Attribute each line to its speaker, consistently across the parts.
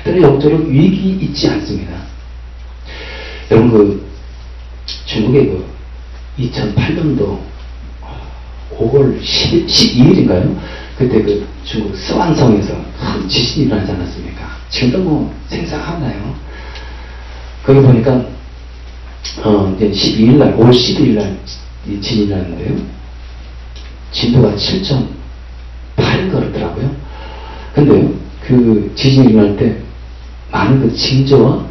Speaker 1: 때로 영적으로 위기 있지 않습니다. 여러분 중국의 2008년도 5월 12일인가요? 그때 중국 스완성에서 큰 지진이 일어나지 않았습니까? 지금도 생생하나요? 거기 보니까 이제 12일날 5월 12일날 이 지진이 일어났는데요. 진도가 7.8인 거더라고요. 근데요, 그 지진이 일어날 때 많은 징조와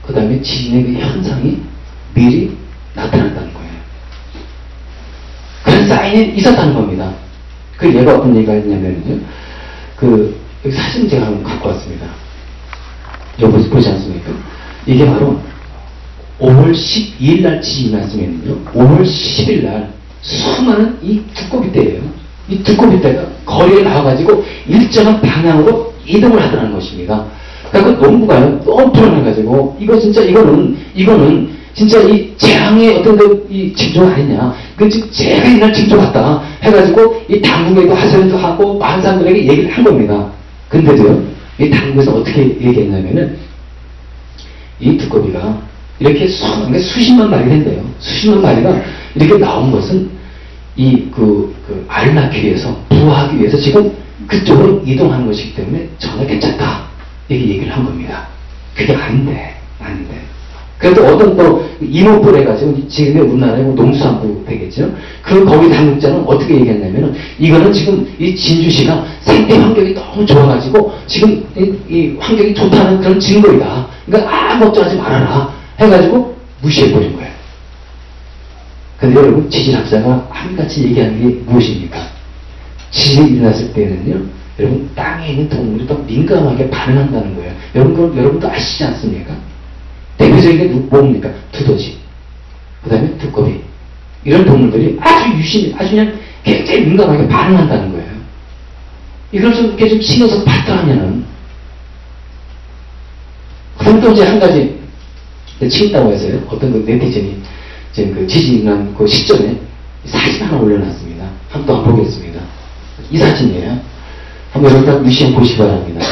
Speaker 1: 그 다음에 지진의 현상이 미리 나타났다는 거예요. 그런 사인이 있었다는 겁니다. 그 예가 어떤 얘기가 있냐면요. 여기 사진 제가 한번 갖고 왔습니다. 여기 보지 않습니까? 이게 바로 5월 12일 날 지진이 났으면요. 5월 10일 날 수많은 이 두꺼비떼예요. 이 두꺼비떼가 거리에 나와가지고 일정한 방향으로 이동을 하더라는 것입니다. 그러니까 농부가요, 너무 불안해가지고, 이거는 진짜 이 재앙의 어떤 이 징조 아니냐. 지금 재해가 일어날 징조 같다. 해가지고, 이 당국에도 하소연도 하고, 많은 사람들에게 얘기를 한 겁니다. 근데도요, 이 당국에서 어떻게 얘기했냐면은, 이 두꺼비가 이렇게 수십만 마리 된대요. 수십만 마리가 이렇게 나온 것은, 알을 낳기 위해서, 부화하기 위해서 지금 그쪽으로 이동하는 것이기 때문에 전혀 괜찮다. 이렇게 얘기를 한 겁니다. 그게 아닌데. 그래도 어떤 또 임업부를 해가지고 지금의 우리나라의 농수산부 되겠죠. 거기 당국자는 어떻게 얘기했냐면은 이거는 지금 이 진주시가 생태 환경이 너무 좋아가지고 지금 이 환경이 좋다는 그런 증거이다. 그러니까 아무것도 하지 말아라. 해가지고 무시해버린 거예요. 근데 여러분 지질학자가 한같이 얘기하는 게 무엇입니까? 지진이 일어났을 때는요. 여러분 땅에 있는 동물이 더 민감하게 반응한다는 거예요. 여러분도 아시지 않습니까? 대표적인 게 뭡니까? 두더지, 그 다음에 두꺼비 이런 동물들이 아주 유심히 아주 그냥 굉장히 민감하게 반응한다는 거예요. 이걸 좀 이렇게 좀 신경 써서 봤더라면은 그럼 또 이제 한 가지 치웠다고 해서요. 어떤 네티즌이 지금 지진이 일어난 그 시점에 사진 하나 올려놨습니다. 한번 보겠습니다. 이 사진이에요. 한번 여러분 유심히 보시기 바랍니다.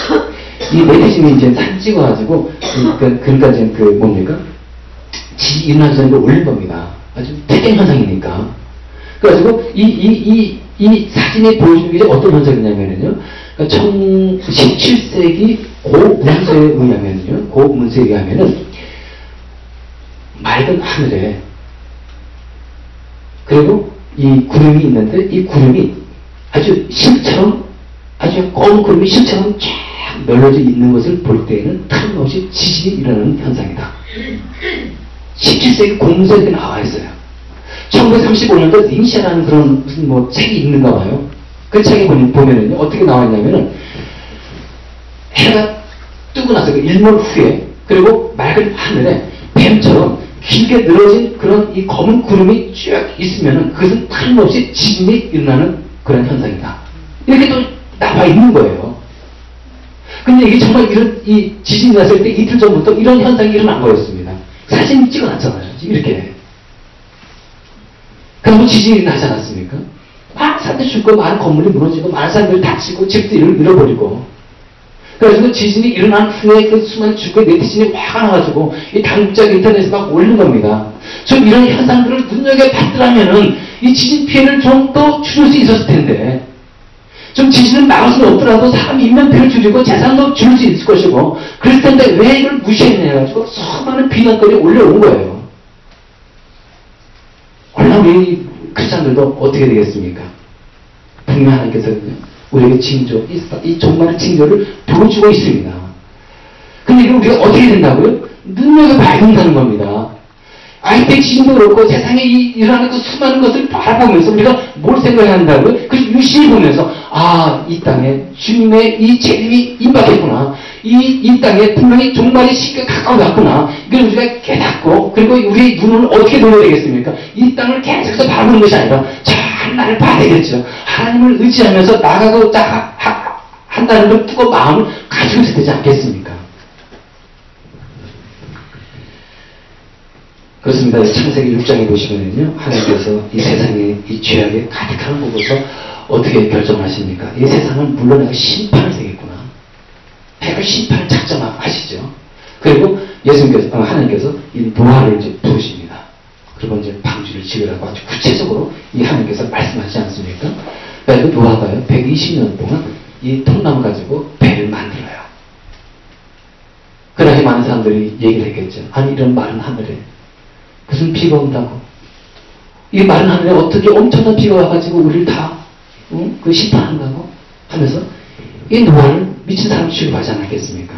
Speaker 1: 이 네티즌이 이제 사진 찍어가지고, 그러니까 이제 뭡니까? 지진이 일어나기 전에 올린 겁니다. 아주 특이한 현상이니까. 그래가지고, 이 사진이 보여주는 게 어떤 현상이냐면요. 그러니까 17세기 고문서에 의하면은, 맑은 하늘에, 그리고 이 구름이 있는데, 이 구름이 아주 실처럼, 아주 검은 구름이 실처럼 쫙 널려져 있는 것을 볼 때에는 틀림없이 지진이 일어나는 현상이다. 17세기 공문서에 나와 있어요. 1935년도 링시아라는 그런 무슨 책이 있는가 봐요. 그 책에 보면은요, 어떻게 나와 있냐면은, 해가 뜨고 나서 일몰 후에, 그리고 맑은 하늘에 뱀처럼 길게 늘어진 그런 이 검은 구름이 쭉 있으면은 그것은 틀림없이 지진이 일어나는 그런 현상이다. 이렇게 또 나와 있는 거예요. 근데 이게 정말 이 지진이 났을 때 이틀 전부터 이런 현상이 일어난 거였습니다. 사진 찍어놨잖아요. 이렇게. 그럼 지진이 나지 않았습니까? 막 사람들이 죽고 많은 건물이 무너지고 많은 사람들이 다치고 집들을 잃어버리고. 그래서 지진이 일어난 후에 그 수많은 죽고 네티즌이 화가 나가지고 이 당국자가 인터넷에 막 올린 겁니다. 좀 이런 현상들을 눈여겨봤더라면은 이 지진 피해를 좀 더 줄일 수 있었을 텐데. 좀 지진을 막을 수는 없더라도 사람 인명피해를 줄이고 재산도 줄일 수 있을 것이고 그럴 텐데 왜 이걸 무시했냐 해가지고 수많은 비난거리 올려온 거예요. 얼마나 우리 크리스찬들도 어떻게 되겠습니까? 분명 하나님께서는 우리에게 징조, 이 종말의 징조를 보여주고 있습니다. 근데 이걸 우리가 어떻게 된다고요? 눈여겨봐야 된다는 겁니다. 아이때 지진도 그렇고 세상에 일어나는 그 수많은 것을 바라보면서 우리가 뭘 생각해야 한다고요? 그래서 유심히 보면서 이 땅에 주님의 이 책임이 임박했구나. 이 땅에 분명히 종말이 쉽게 가까워졌구나. 이걸 우리가 깨닫고 그리고 우리의 눈을 어떻게 놓아야 되겠습니까? 이 땅을 계속해서 바라보는 것이 아니라 저 하나님을 봐야 되겠죠. 하나님을 의지하면서 나가고 한다는 걸 뜨거운 마음을 가지고 있어야 되지 않겠습니까? 그렇습니다. 창세기 6장에 보시면은요, 하나님께서 이 세상에 이 죄악에 가득한 거 보고서 어떻게 결정하십니까? 이 세상은 물론 내가 심판을 되겠구나. 내가 심판을 작정하시겠구나. 예수님께서, 하나님께서 이 노아를 이제 부르십니다. 그리고 이제 방주를 지으라고 아주 구체적으로 이 하나님께서 말씀하시지 않습니까? 그래서 노아가요, 120년 동안 이 통나무 가지고 배를 만들어요. 그러나 많은 사람들이 얘기를 했겠죠. 아니, 이런 마른 하늘에 무슨 비가 온다고. 이 마른 하늘에 어떻게 엄청난 비가 와가지고 우리를 다, 그 심판한다고 하면서 이 노아를 미친 사람 취급하지 않았겠습니까?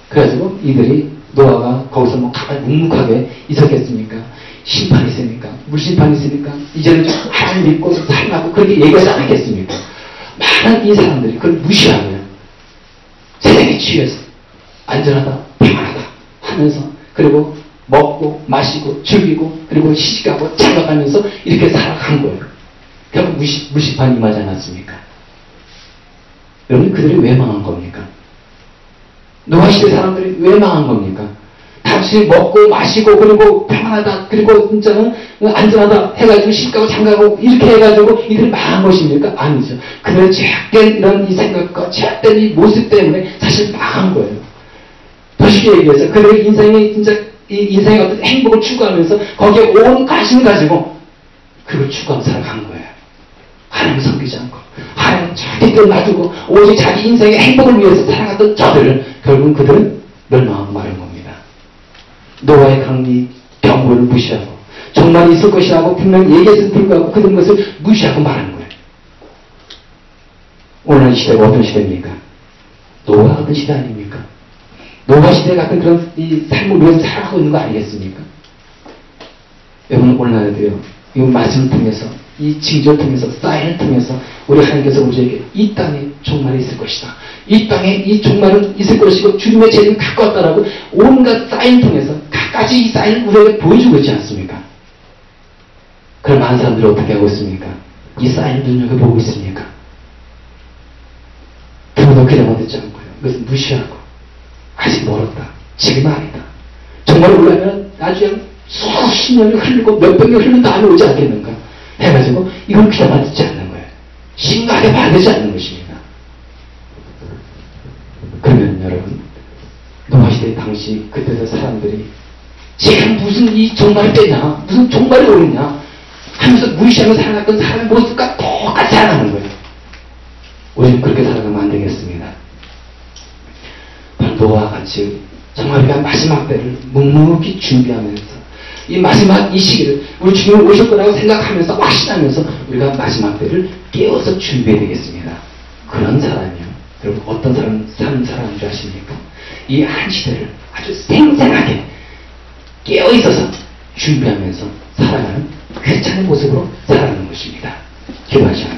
Speaker 1: 그래가지고 이들이 노아가 거기서 뭐 가만히 묵묵하게 있었겠습니까? 심판이 있으니까, 물심판이 있으니까, 이제는 좀 하나님 믿고 살라고 그렇게 얘기하지 않았겠습니까? 많은 이 사람들이 그걸 무시하면 세상에 취해서 안전하다, 평안하다 하면서, 그리고 먹고, 마시고, 즐기고, 그리고 시집가고, 장가가면서 이렇게 살아간 거예요. 결국 물심판이 임하지 않았습니까? 여러분, 그들이 왜 망한 겁니까? 노아 시대 사람들이 왜 망한 겁니까? 당신이 먹고 마시고 그리고 평안하다 그리고 진짜는 안전하다 해가지고 시집가고 장가가고 이렇게 해가지고 이들이 망한 것입니까? 아니죠. 그들의 죄악된 이런 이 생각과 죄악된 이 모습 때문에 사실 망한 거예요. 더 쉽게 얘기해서 그들의 인생이 진짜 이 인생의 어떤 행복을 추구하면서 거기에 온 관심을 가지고 그걸 추구하며 살아간 거예요. 하나님 섬기지 않고 하나님 자기 뜻 놔두고 오직 자기 인생의 행복을 위해서 살아갔던 저들을 결국은 그들은 멸망하고 마는 겁니다. 노아의 강리 경고를 무시하고 정말 있을 것이라고 분명히 얘기했음에도 불구하고 그런 것을 무시하고 말하는 거예요. 오늘 시대가 어떤 시대입니까? 노아 같은 시대 아닙니까? 노아 시대 같은 그런 이 삶을 위해서 살아가고 있는 거 아니겠습니까? 여러분 오늘날에도요, 이 말씀을 통해서 이 징조를 통해서 사인을 통해서 우리 하나님께서 우리에게 이 땅에 종말이 있을 것이다. 이 땅에 이 종말은 있을 것이고 주님의 재림은 가까웠다라고 온갖 사인을 통해서 갖가지 이 사인을 우리에게 보여주고 있지 않습니까? 그럼 많은 사람들이 어떻게 하고 있습니까? 이 사인을 눈여겨보고 있습니까? 들어도 그냥 듣지 않고요. 그것을 무시하고 아직 멀었다. 지금은 아니다. 정말 올라가면 나중에 수십 년이 흘리고 몇백 년이 흘린 다음에 오지 않겠는가 해가지고 이건 귀담아 듣지 않는 거예요. 심각하게 받지 않는 것입니다. 그러면 여러분 노아 시대 당시 그때의 사람들이 지금 무슨 이 종말이 되냐 무슨 종말이 오느냐 하면서 무시하며 살아갔던 사람의 모습과 똑같이 살아가는 거예요. 우리는 그렇게 살아가면 안 되겠습니다. 바로 노아와 같이 정말 우리가 마지막 때를 묵묵히 준비하면서 이 마지막 이 시기를 우리 주님이 오실 거라고 생각하면서 확신하면서 우리가 마지막 때를 깨워서 준비해야 되겠습니다. 그런 사람이요. 여러분 어떤 사는 사람인 줄 아십니까? 이 한 시대를 아주 생생하게 깨어있어서 준비하면서 살아가는 괜찮은 모습으로 살아가는 것입니다. 기도하시죠.